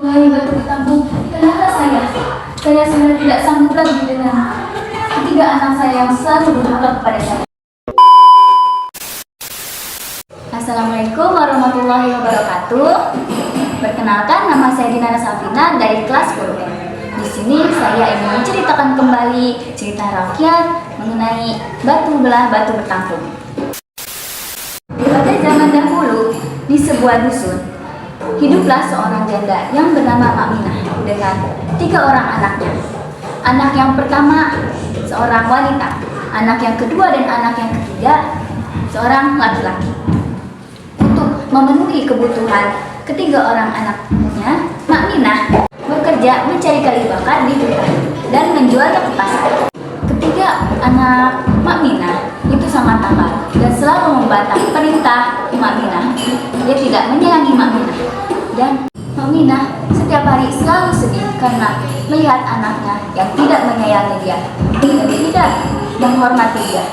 Wahai batu bertanggung, kenapa saya? Saya sudah tidak sanggup lagi dengan ketiga anak saya yang selalu durhaka kepada saya. Assalamualaikum warahmatullahi wabarakatuh. Perkenalkan, nama saya Dinara Safina dari kelas 10M. Di sini saya ingin menceritakan kembali cerita rakyat mengenai batu belah batu bertanggung. Pada zaman dahulu, di sebuah dusun, hiduplah seorang janda yang bernama Makminah dengan 3 orang anaknya. Anak yang pertama seorang wanita, anak yang kedua dan anak yang ketiga seorang laki-laki. Untuk memenuhi kebutuhan ketiga orang anaknya, Makminah bekerja mencari kayu bakar di hutan dan menjualnya ke pasar. Ketiga anak Makminah itu sangat nakal dan selalu membantah perintah Makminah. Dia tidak menyayangi Makminah dan Makminah setiap hari selalu sedih karena melihat anaknya yang tidak menyayangi dia dan tidak menghormati dia.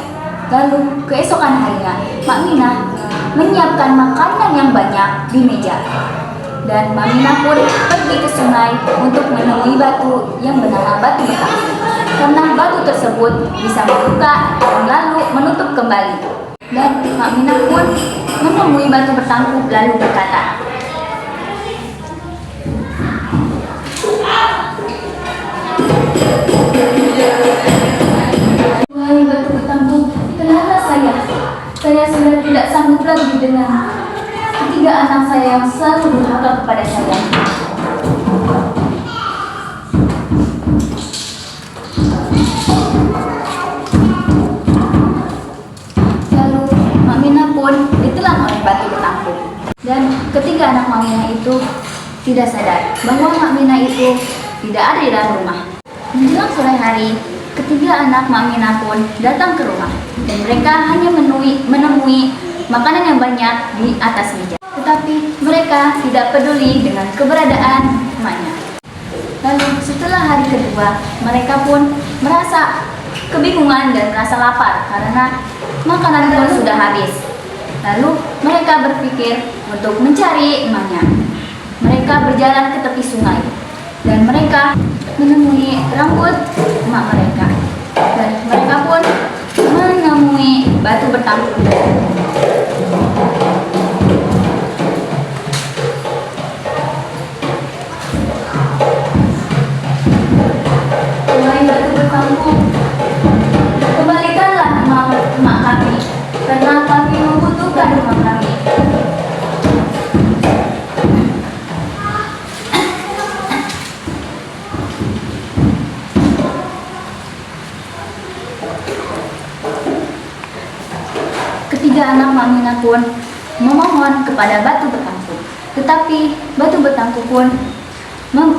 Lalu keesokan harinya Makminah menyiapkan makanan yang banyak di meja dan Makminah pun pergi ke sungai untuk menemui batu yang bernama batu bertanggung. Karena batu tersebut bisa membuka dan lalu menutup kembali. Dan Makminah pun menemui batu bertanggung lalu berkata, "Wahai batu bertanggung, kenapa saya? Saya sudah tidak sanggup lagi dengan ketiga anak saya yang selalu durhaka kepada saya." Lalu Makminah pun ditelan oleh batu bertanggung. Dan ketiga anak Makminah itu tidak sadar bahwa Makminah itu tidak ada di dalam rumah. Menjelang sore hari, ketiga anak Makminah pun datang ke rumah dan mereka hanya menemui makanan yang banyak di atas meja. Tetapi mereka tidak peduli dengan keberadaan emaknya. Lalu setelah hari kedua, mereka pun merasa kebingungan dan merasa lapar karena makanan pun sudah habis. Lalu mereka berpikir untuk mencari emaknya. Mereka berjalan ke tepi sungai dan mereka menemui rambut emak mereka. Dan mereka pun menemui batu bertanggung. Wahai batu bertanggung, kembalikanlah emak kami, karena kami membutuhkan emak kami. Ketiga anak Makminah pun memohon kepada batu bertanggung, tetapi batu bertanggung pun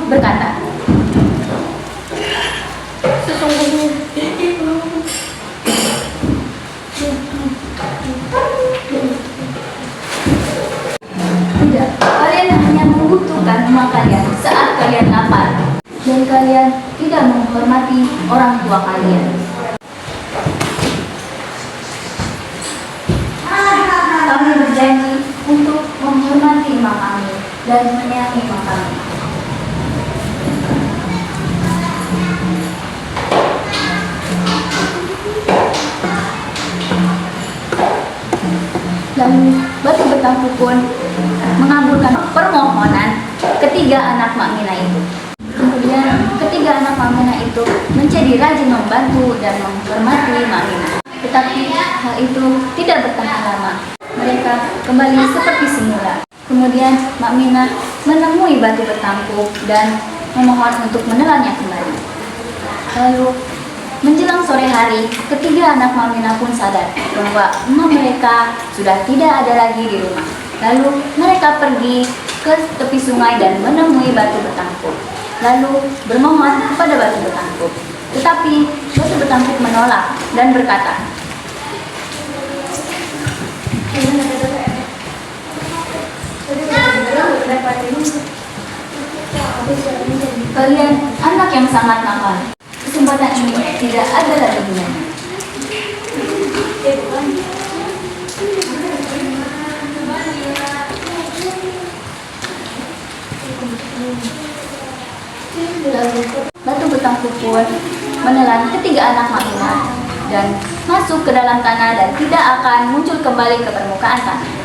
berkata, "Sesungguhnya tidak, kalian hanya membutuhkan emak kalian saat kalian lapar dan kalian tidak menghormati orang tua kalian. Kami berjanji untuk menghormati emak kami dan menyayangi emak kami." Lalu batu bertanggung pun mengabulkan permohonan ketiga anak Makminah itu. Kemudian ketiga anak Makminah itu menjadi rajin membantu dan menghormati Makminah. Tetapi hal itu tidak bertahan lama. Mereka kembali seperti semula. Kemudian Makminah menemui batu bertanggung dan memohon untuk menelannya kembali. Lalu menjelang sore hari, ketiga anak Makminah pun sadar bahwa emak mereka sudah tidak ada lagi di rumah. Lalu mereka pergi ke tepi sungai dan menemui batu bertanggung. Lalu bermohon kepada batu bertanggung. Tetapi batu bertanggung menolak dan berkata, "Kalian anak yang sangat nakal. Kesempatan ini tidak ada lagi gunanya." Batu betang kupur menelan ketiga anak magnetnya dan masuk ke dalam tanah dan tidak akan muncul kembali ke permukaan tanah.